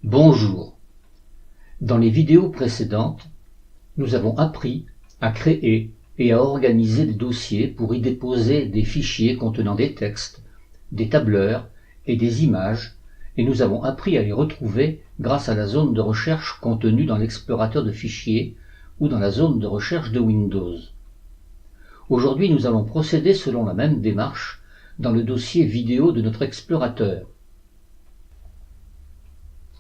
Bonjour. Dans les vidéos précédentes, nous avons appris à créer et à organiser des dossiers pour y déposer des fichiers contenant des textes, des tableurs et des images, et nous avons appris à les retrouver grâce à la zone de recherche contenue dans l'explorateur de fichiers ou dans la zone de recherche de Windows. Aujourd'hui, nous allons procéder selon la même démarche dans le dossier vidéo de notre explorateur.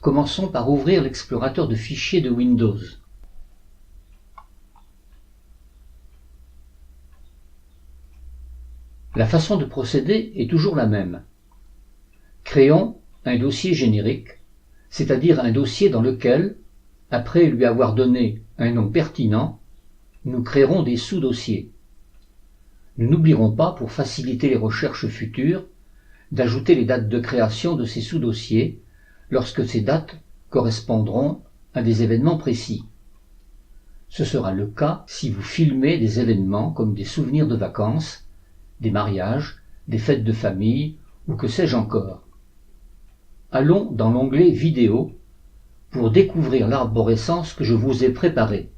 Commençons par ouvrir l'explorateur de fichiers de Windows. La façon de procéder est toujours la même. Créons un dossier générique, c'est-à-dire un dossier dans lequel, après lui avoir donné un nom pertinent, nous créerons des sous-dossiers. Nous n'oublierons pas, pour faciliter les recherches futures, d'ajouter les dates de création de ces sous-dossiers lorsque ces dates correspondront à des événements précis. Ce sera le cas si vous filmez des événements comme des souvenirs de vacances, des mariages, des fêtes de famille ou que sais-je encore. Allons dans l'onglet Vidéo pour découvrir l'arborescence que je vous ai préparée.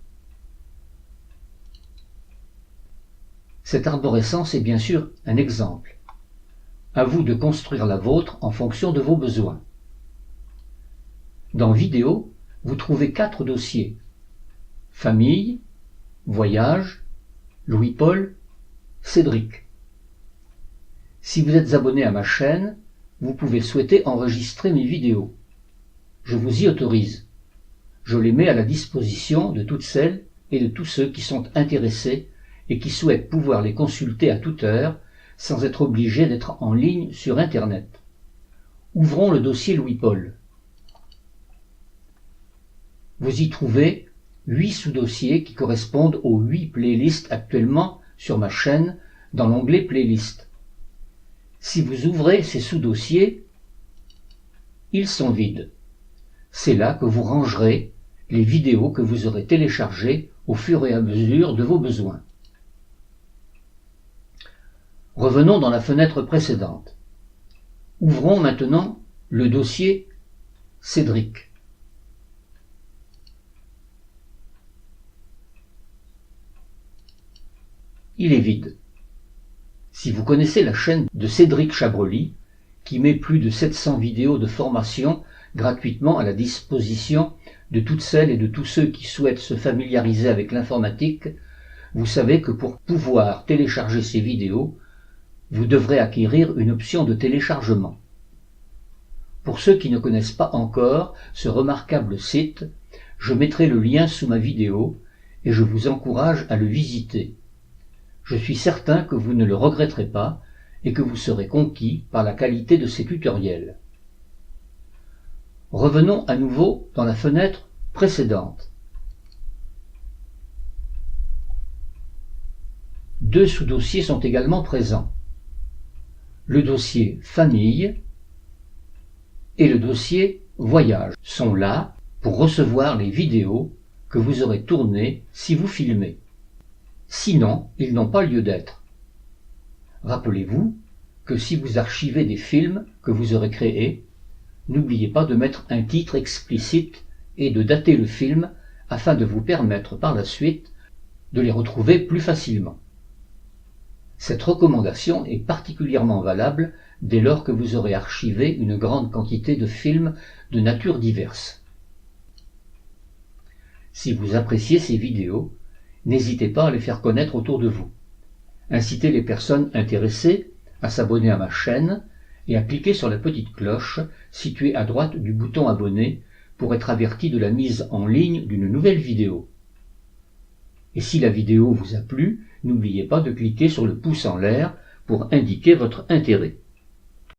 Cette arborescence est bien sûr un exemple. À vous de construire la vôtre en fonction de vos besoins. Dans Vidéo, vous trouvez 4 dossiers: Famille, Voyage, Louis-Paul, Cédric. Si vous êtes abonné à ma chaîne, vous pouvez souhaiter enregistrer mes vidéos. Je vous y autorise. Je les mets à la disposition de toutes celles et de tous ceux qui sont intéressés et qui souhaitent pouvoir les consulter à toute heure sans être obligés d'être en ligne sur Internet. Ouvrons le dossier Louis-Paul. Vous y trouvez 8 sous-dossiers qui correspondent aux 8 playlists actuellement sur ma chaîne dans l'onglet Playlist. Si vous ouvrez ces sous-dossiers, ils sont vides. C'est là que vous rangerez les vidéos que vous aurez téléchargées au fur et à mesure de vos besoins. Revenons dans la fenêtre précédente. Ouvrons maintenant le dossier Cédric. Il est vide. Si vous connaissez la chaîne de Cédric Chabrely, qui met plus de 700 vidéos de formation gratuitement à la disposition de toutes celles et de tous ceux qui souhaitent se familiariser avec l'informatique, vous savez que pour pouvoir télécharger ces vidéos, vous devrez acquérir une option de téléchargement. Pour ceux qui ne connaissent pas encore ce remarquable site, je mettrai le lien sous ma vidéo et je vous encourage à le visiter. Je suis certain que vous ne le regretterez pas et que vous serez conquis par la qualité de ces tutoriels. Revenons à nouveau dans la fenêtre précédente. 2 sous-dossiers sont également présents. Le dossier Famille et le dossier Voyage sont là pour recevoir les vidéos que vous aurez tournées si vous filmez. Sinon, ils n'ont pas lieu d'être. Rappelez-vous que si vous archivez des films que vous aurez créés, n'oubliez pas de mettre un titre explicite et de dater le film afin de vous permettre par la suite de les retrouver plus facilement. Cette recommandation est particulièrement valable dès lors que vous aurez archivé une grande quantité de films de nature diverse. Si vous appréciez ces vidéos, n'hésitez pas à les faire connaître autour de vous. Incitez les personnes intéressées à s'abonner à ma chaîne et à cliquer sur la petite cloche située à droite du bouton abonner pour être averti de la mise en ligne d'une nouvelle vidéo. Et si la vidéo vous a plu, n'oubliez pas de cliquer sur le pouce en l'air pour indiquer votre intérêt.